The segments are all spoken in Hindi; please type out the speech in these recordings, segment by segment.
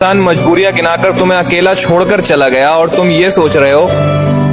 इंसान मजबूरियां गिनाकर तुम्हें अकेला छोड़कर चला गया और तुम ये सोच रहे हो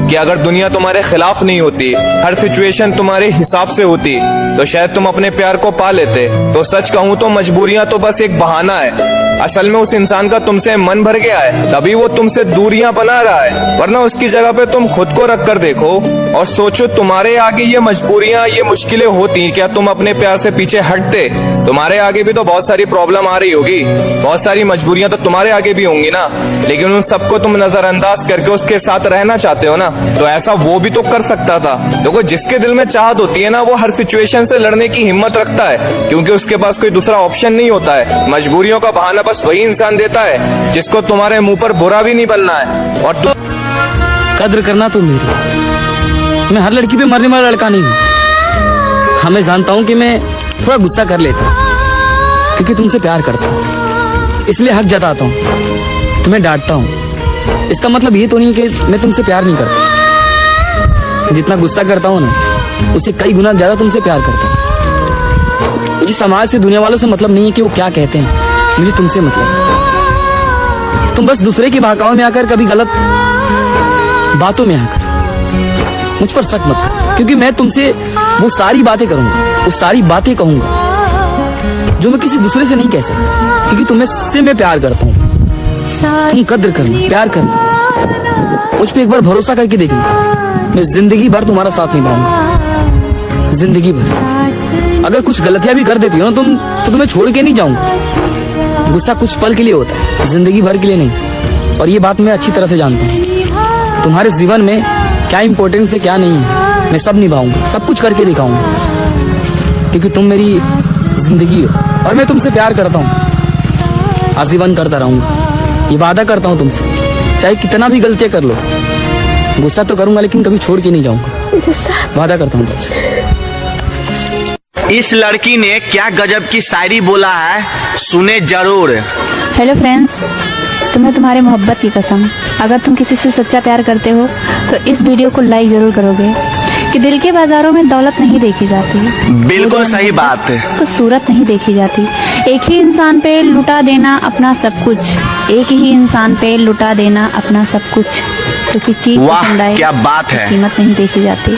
कि अगर दुनिया तुम्हारे खिलाफ नहीं होती, हर सिचुएशन तुम्हारे हिसाब से होती, तो शायद तुम अपने प्यार को पा लेते। तो सच कहूं तो मजबूरियां तो बस एक बहाना है। असल में उस इंसान का तुमसे मन भर गया है, तभी वो तुमसे दूरियां बना रहा है। वरना उसकी जगह पे तुम खुद को रख कर देखो और सोचो तुम्हारे आगे ये मजबूरियां, ये मुश्किलें होती, क्या तुम अपने प्यार से पीछे हटते? तुम्हारे आगे भी तो बहुत सारी प्रॉब्लम आ रही होगी, बहुत सारी मजबूरियां तो तुम्हारे आगे भी होंगी ना, लेकिन उन सबको तुम नजरअंदाज करके उसके साथ रहना चाहते हो ना। तो ऐसा वो भी तो कर सकता था। देखो, जिसके दिल में चाहत होती है ना, वो हर सिचुएशन से लड़ने की हिम्मत रखता है, क्योंकि उसके पास कोई दूसरा ऑप्शन नहीं होता है। मजबूरियों का बहाना बस वही इंसान देता है जिसको तुम्हारे मुंह पर बुरा भी नहीं बनना है। और तुम कद्र करना तो मेरी, मैं हर लड़की पे मरने वाला लड़का नहीं हूँ। हमें जानता हूँ कि मैं थोड़ा गुस्सा कर लेता हूँ क्योंकि तुमसे प्यार करता हूँ, इसलिए हक जताता हूँ, तुम्हें डांटता हूँ। इसका मतलब ये तो नहीं कि मैं तुमसे प्यार नहीं करता। जितना गुस्सा करता हूँ ना, उससे कई गुना ज्यादा तुमसे प्यार करता हूँ। मुझे समाज से, दुनिया वालों से मतलब नहीं है कि वो क्या कहते हैं, मुझे तुमसे मतलब। तुम बस दूसरे की बहकावे में आकर, कभी गलत बातों में आकर मुझ पर शक मत कर, क्योंकि मैं तुमसे वो सारी बातें करूंगा, वो सारी बातें कहूंगा जो मैं किसी दूसरे से नहीं कह सकता, क्योंकि तुमसे मैं प्यार करता हूँ। तुम कद्र करना, प्यार करना, मुझ पे एक बार भरोसा करके देखना। मैं जिंदगी भर तुम्हारा साथ निभाऊंगा, जिंदगी भर। अगर कुछ गलतियां भी कर देती हो ना तुम, तो तुम्हें छोड़ के नहीं जाऊंगा। गुस्सा कुछ पल के लिए होता है, जिंदगी भर के लिए नहीं। और ये बात मैं अच्छी तरह से जानता हूँ। तुम्हारे जीवन में क्या इम्पोर्टेंस है, क्या नहीं है, मैं सब निभाऊंगा, सब कुछ करके दिखाऊंगा, क्योंकि तुम मेरी जिंदगी हो और मैं तुमसे प्यार करता हूँ। आजीवन करता रहूंगा, ये वादा करता हूँ तुमसे। चाहे कितना भी गलतियां कर लो, गुस्सा तो करूंगा लेकिन कभी छोड़ के नहीं जाऊंगा, वादा करता हूँ तुमसे। इस लड़की ने क्या गजब की शायरी बोला है, सुने जरूर। हेलो फ्रेंड्स, तुम्हें तुम्हारे मोहब्बत की कसम, अगर तुम किसी से सच्चा प्यार करते हो तो इस वीडियो को लाइक जरूर करोगे कि दिल के बाजारों में दौलत नहीं देखी जाती, बिल्कुल सही बात है, तो सूरत नहीं देखी जाती। एक ही इंसान पे लुटा देना अपना सब कुछ, एक ही इंसान पे लुटा देना अपना सब कुछ, क्योंकि चीज पसंद आए, क्या बात है, कीमत नहीं देखी जाती।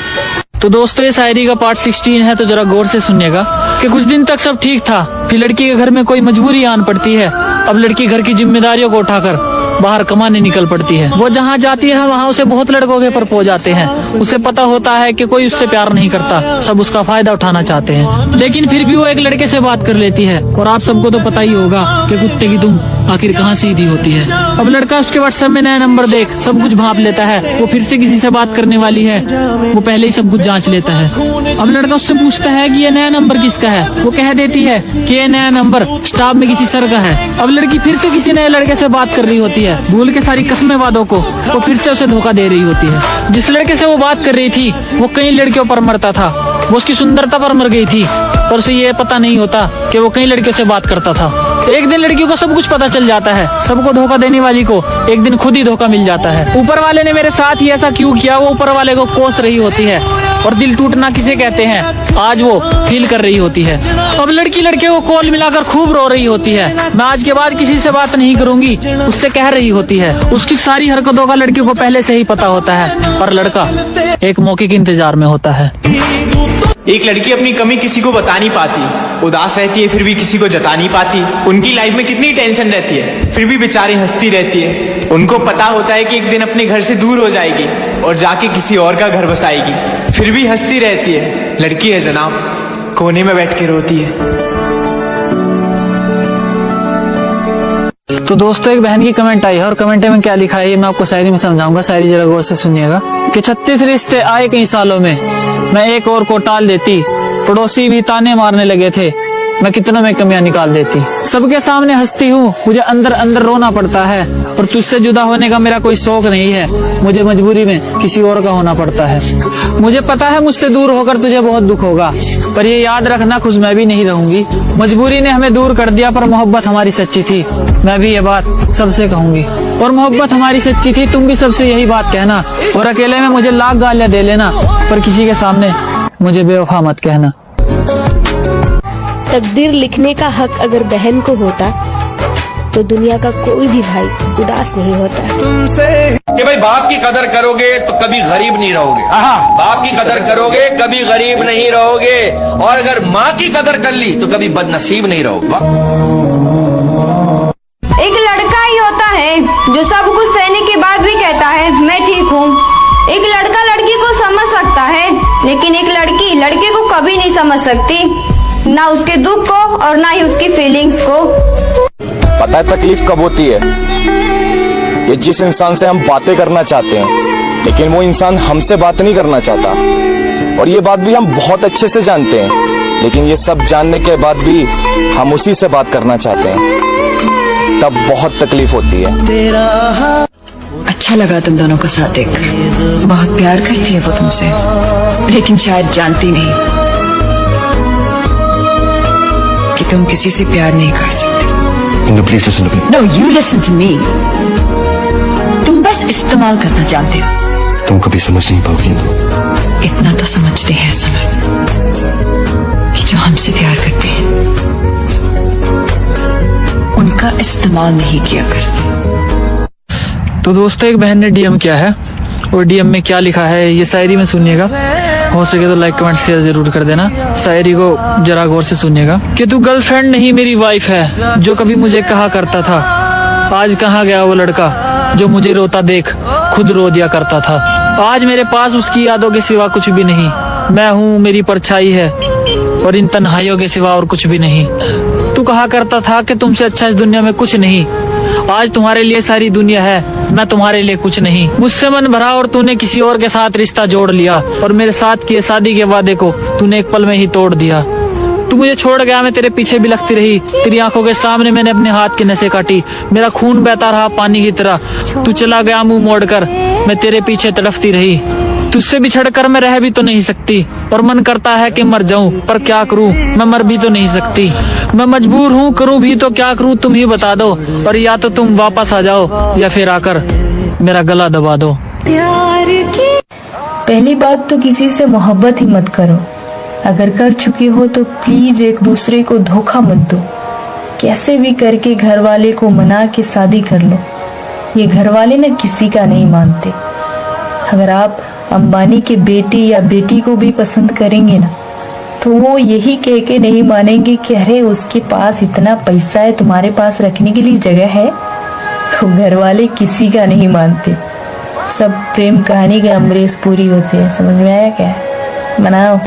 तो दोस्तों, ये शायरी का पार्ट 16 है, तो जरा गौर से सुनिएगा कि कुछ दिन तक सब ठीक था, फिर लड़की के घर में कोई मजबूरी आन पड़ती है। अब लड़की घर की जिम्मेदारियों को उठाकर बाहर कमाने निकल पड़ती है। वो जहाँ जाती है वहाँ उसे बहुत लड़कों के प्रपोज आते हैं। उसे पता होता है कि कोई उससे प्यार नहीं करता, सब उसका फायदा उठाना चाहते हैं, लेकिन फिर भी वो एक लड़के से बात कर लेती है। और आप सबको तो पता ही होगा कि कुत्ते की दुम आखिर कहाँ सीधी होती है। अब लड़का उसके व्हाट्सएप में नया नंबर देख सब कुछ भांप लेता है, वो फिर से किसी से बात करने वाली है, वो पहले ही सब कुछ जांच लेता है। अब लड़का उससे पूछता है कि ये नया नंबर किसका है, वो कह देती है कि ये नया नंबर स्टाफ में किसी सर का है। अब लड़की फिर से किसी नए लड़के से बात कर रही होती है, भूल के सारी कस्में वादों को वो फिर से उसे धोखा दे रही होती है। जिस लड़के से वो बात कर रही थी वो कई लड़कियों पर मरता था, वो उसकी सुंदरता पर मर गई थी, पर उसे ये पता नहीं होता कि वो कई लड़कियों से बात करता था। एक दिन लड़कियों को सब कुछ पता चल जाता है, सबको धोखा देने वाली को एक दिन खुद ही धोखा मिल जाता है। ऊपर वाले ने मेरे साथ ही ऐसा क्यों किया, वो ऊपर वाले को कोस रही होती है। और दिल टूटना किसे कहते हैं, आज वो फील कर रही होती है। अब लड़की लड़के को कॉल मिलाकर खूब रो रही होती है, मैं आज के बाद किसी से बात नहीं करूंगी, उससे कह रही होती है। उसकी सारी हरकतों का लड़की को पहले से ही पता होता है, पर लड़का एक मौके के इंतजार में होता है। एक लड़की अपनी कमी किसी को बता नहीं पाती, उदास रहती है फिर भी किसी को जता नहीं पाती। उनकी लाइफ में कितनी टेंशन रहती है, फिर भी बेचारी हंसती रहती है। उनको पता होता है कि एक दिन अपने घर से दूर हो जाएगी और जाके किसी और का घर बसाएगी, फिर भी हंसती रहती है। लड़की है जनाब, कोने में बैठ के रोती है। तो दोस्तों, एक बहन की कमेंट आई है और कमेंट में क्या लिखा है ये मैं आपको शायरी में समझाऊंगा, शायरी जरा गौर से सुनिएगा। कि 36 रिश्ते आए कई सालों में, मैं एक और को टाल देती, पड़ोसी भी ताने मारने लगे थे, मैं कितनों में कमियां निकाल देती। सबके सामने हंसती हूँ, मुझे अंदर अंदर रोना पड़ता है, पर तुझसे जुदा होने का मेरा कोई शौक नहीं है, मुझे मजबूरी में किसी और का होना पड़ता है। मुझे पता है मुझसे दूर होकर तुझे बहुत दुख होगा, पर ये याद रखना खुश मैं भी नहीं रहूंगी। मजबूरी ने हमें दूर कर दिया, पर मोहब्बत हमारी सच्ची थी, मैं भी ये बात सबसे कहूंगी। और मोहब्बत हमारी सच्ची थी, तुम भी सबसे यही बात कहना। और अकेले में मुझे लाख गालियां दे लेना, पर किसी के सामने मुझे बेवफा मत कहना। तकदीर लिखने का हक अगर बहन को होता तो दुनिया का कोई भी भाई उदास नहीं होता। कि भाई बाप की कदर करोगे तो कभी गरीब नहीं रहोगे। बाप की कदर करोगे कभी गरीब नहीं रहोगे, और अगर माँ की कदर कर ली तो कभी बदनसीब नहीं रहोगे। एक लड़का ही होता है जो सब कुछ सहने के बाद भी कहता है मैं ठीक हूँ। एक लड़का लड़की को समझ सकता है, लेकिन एक लड़की लड़के को कभी नहीं समझ सकती, ना उसके दुख को और ना ही उसकी फीलिंग्स को। पता है तकलीफ कब होती है? ये जिस इंसान से हम बातें करना चाहते हैं लेकिन वो इंसान हमसे बात नहीं करना चाहता, और ये बात भी हम बहुत अच्छे से जानते हैं, लेकिन ये सब जानने के बाद भी हम उसी से बात करना चाहते हैं, तब बहुत तकलीफ होती है। अच्छा लगा तुम दोनों का साथ देखकर। बहुत प्यार करती है वो तुमसे, लेकिन शायद जानती नहीं कि तुम किसी से प्यार नहीं कर सकते। Indu please listen to me. No, you listen to me. तुम बस इस्तेमाल करना जानते हो। तुम कभी समझ नहीं पाओगी इंदु। इतना तो समझते हैं समर कि जो हमसे प्यार करते हैं उनका इस्तेमाल नहीं किया करते। तो दोस्तों, एक बहन ने डीएम किया है, और डीएम में क्या लिखा है ये शायरी में सुनिएगा। हो सके तो लाइक कमेंट शेयर जरूर कर देना। शायरी को जरा गौर से सुनिएगा। कि तू गर्लफ्रेंड नहीं मेरी वाइफ है, जो कभी मुझे कहा करता था। आज कहाँ गया वो लड़का जो मुझे रोता देख खुद रो दिया करता था। आज मेरे पास उसकी यादों के सिवा कुछ भी नहीं। मैं हूँ, मेरी परछाई है, और इन तन्हाइयों के सिवा और कुछ भी नहीं। तू कहा करता था कि तुमसे अच्छा इस दुनिया में कुछ नहीं। आज तुम्हारे लिए सारी दुनिया है, मैं तुम्हारे लिए कुछ नहीं। मुझसे मन भरा और तूने किसी और के साथ रिश्ता जोड़ लिया, और मेरे साथ किए शादी के वादे को तूने एक पल में ही तोड़ दिया। तू मुझे छोड़ गया, मैं तेरे पीछे बिलखती रही। तेरी आंखों के सामने मैंने अपने हाथ की नसें काटी, मेरा खून बहता रहा पानी की तरह। तू चला गया मुंह मोड़कर, मैं तेरे पीछे तड़फती रही। तुझसे बिछड़कर मैं रह भी तो नहीं सकती, और मन करता है कि मर जाऊं, पर क्या करूं, मैं मर भी तो नहीं सकती। मैं मजबूर हूं, करूं भी तो क्या करूं, तुम ही बता दो। और या तो तुम वापस आ जाओ, या फिर आकर मेरा गला दबा दो। पहली बात तो किसी से मोहब्बत ही मत करो। अगर कर चुके हो तो प्लीज एक दूसरे को धोखा मत दो। कैसे भी करके घर वाले को मना के शादी कर लो। ये घर वाले ना किसी का नहीं मानते। अगर आप अंबानी के बेटे या बेटी को भी पसंद करेंगे ना, तो वो यही कह के नहीं मानेंगे कि अरे उसके पास इतना पैसा है, तुम्हारे पास रखने के लिए जगह है। तो घर वाले किसी का नहीं मानते। सब प्रेम कहानी के अमरीश पूरी होते हैं। समझ में आया क्या? बनाओ।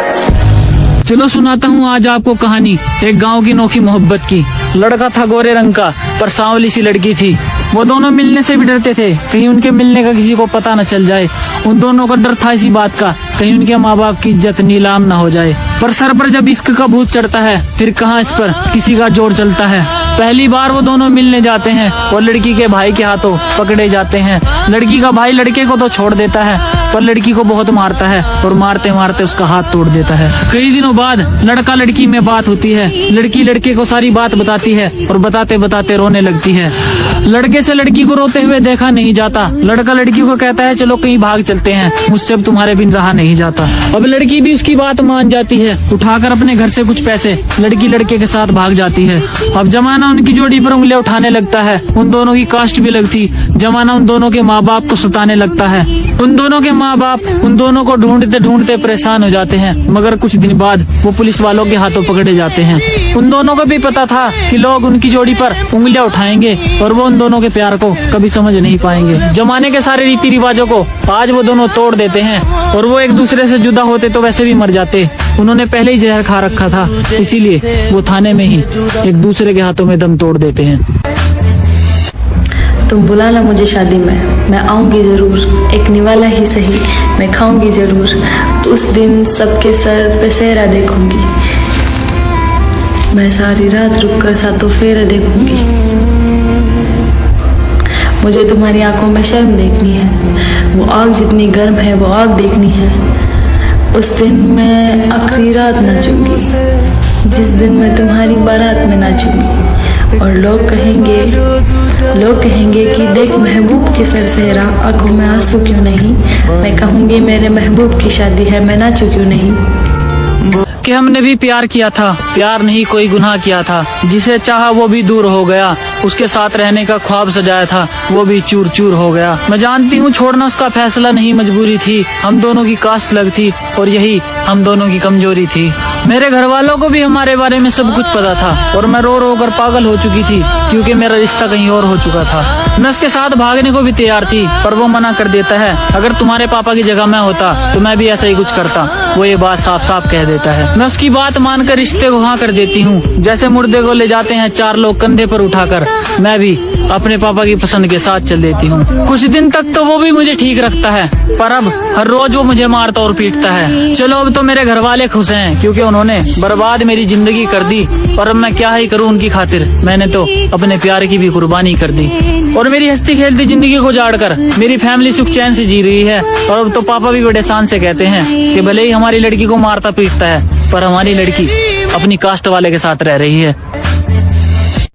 चलो सुनाता हूँ आज आपको कहानी एक गांव की नोखी मोहब्बत की। लड़का था गोरे रंग का, पर सांवली सी लड़की थी। वो दोनों मिलने से भी डरते थे, कहीं उनके मिलने का किसी को पता न चल जाए। उन दोनों का डर था इसी बात का, कहीं उनके माँ बाप की इज्जत नीलाम न हो जाए। पर सर पर जब इश्क का भूत चढ़ता है, फिर कहाँ इस पर किसी का जोर चलता है। पहली बार वो दोनों मिलने जाते हैं, और लड़की के भाई के हाथों पकड़े जाते हैं। लड़की का भाई लड़के को तो छोड़ देता है, पर लड़की को बहुत मारता है, और मारते मारते उसका हाथ तोड़ देता है। कई दिनों बाद लड़का लड़की में बात होती है। लड़की लड़के को सारी बात बताती है, और बताते बताते रोने लगती है। लड़के से लड़की को रोते हुए देखा नहीं जाता। लड़का लड़की को कहता है चलो कहीं भाग चलते हैं, मुझसे अब तुम्हारे बिन रहा नहीं जाता। अब लड़की भी उसकी बात मान जाती है। उठाकर अपने घर से कुछ पैसे लड़की लड़के के साथ भाग जाती है। अब जमाना उनकी जोड़ी पर उंगलियां उठाने लगता है। उन दोनों की कास्ट भी लगती। जमाना उन दोनों के माँ बाप को सताने लगता है। उन दोनों के माँ बाप उन दोनों को ढूंढते ढूंढते परेशान हो जाते हैं, मगर कुछ दिन बाद वो पुलिस वालों के हाथों पकड़े जाते हैं। उन दोनों को भी पता था कि लोग उनकी जोड़ी पर उंगलियां उठाएंगे, और वो उन दोनों के प्यार को कभी समझ नहीं पाएंगे। जमाने के सारे रीति रिवाजों को आज वो दोनों तोड़ देते हैं, और वो एक दूसरे से जुदा होते तो वैसे भी मर जाते। उन्होंने पहले ही जहर खा रखा था, इसीलिए वो थाने में ही एक दूसरे के हाथों में दम तोड़ देते हैं। तुम बुलाना मुझे शादी में, मैं आऊंगी जरूर। एक निवाला ही सही मैं खाऊंगी जरूर। उस दिन सबके सर पे सेहरा देखूंगी। मैं सारी रात रुककर सातों फेरे देखूंगी। मुझे तुम्हारी आंखों में शर्म देखनी है। वो आग जितनी गर्म है वो आग देखनी है। उस दिन मैं आखिरी रात नाचूंगी, जिस दिन मैं तुम्हारी बारात में नाचूंगी। और लोग कहेंगे कि देख महबूब की सरसेरा, आंखों में आंसू क्यों नहीं। मैं कहूँगी मेरे महबूब की शादी है, मैं नाचूं क्यों नहीं। कि हमने भी प्यार किया था, प्यार नहीं कोई गुनाह किया था। जिसे चाहा वो भी दूर हो गया, उसके साथ रहने का ख्वाब सजाया था वो भी चूर चूर हो गया। मैं जानती हूँ छोड़ना उसका फैसला नहीं, मजबूरी थी। हम दोनों की कास्ट अलग थी और यही हम दोनों की कमजोरी थी। मेरे घर वालों को भी हमारे बारे में सब कुछ पता था और मैं रो रो कर पागल हो चुकी थी क्योंकि मेरा रिश्ता कहीं और हो चुका था। मैं उसके साथ भागने को भी तैयार थी पर वो मना कर देता है। अगर तुम्हारे पापा की जगह मैं होता तो मैं भी ऐसा ही कुछ करता, वो ये बात साफ साफ कह देता है। मैं उसकी बात मानकर रिश्ते को हाँ कर देती हूँ। जैसे मुर्दे को ले जाते हैं 4 लोग कंधे पर उठाकर, मैं भी अपने पापा की पसंद के साथ चल देती हूँ। कुछ दिन तक तो वो भी मुझे ठीक रखता है पर अब हर रोज वो मुझे मारता और पीटता है। चलो अब तो मेरे घर वाले खुश हैं क्योंकि उन्होंने बर्बाद मेरी जिंदगी कर दी और अब मैं क्या ही करूँ उनकी खातिर। मैंने तो अपने प्यार की भी कुर्बानी कर दी और मेरी हंसती खेलती जिंदगी को जाड़ कर मेरी फैमिली सुख चैन से जी रही है। और अब तो पापा भी बड़े शान से कहते हैं कि भले ही हमारी लड़की को मारता पीटता है पर हमारी लड़की अपनी कास्ट वाले के साथ रह रही है।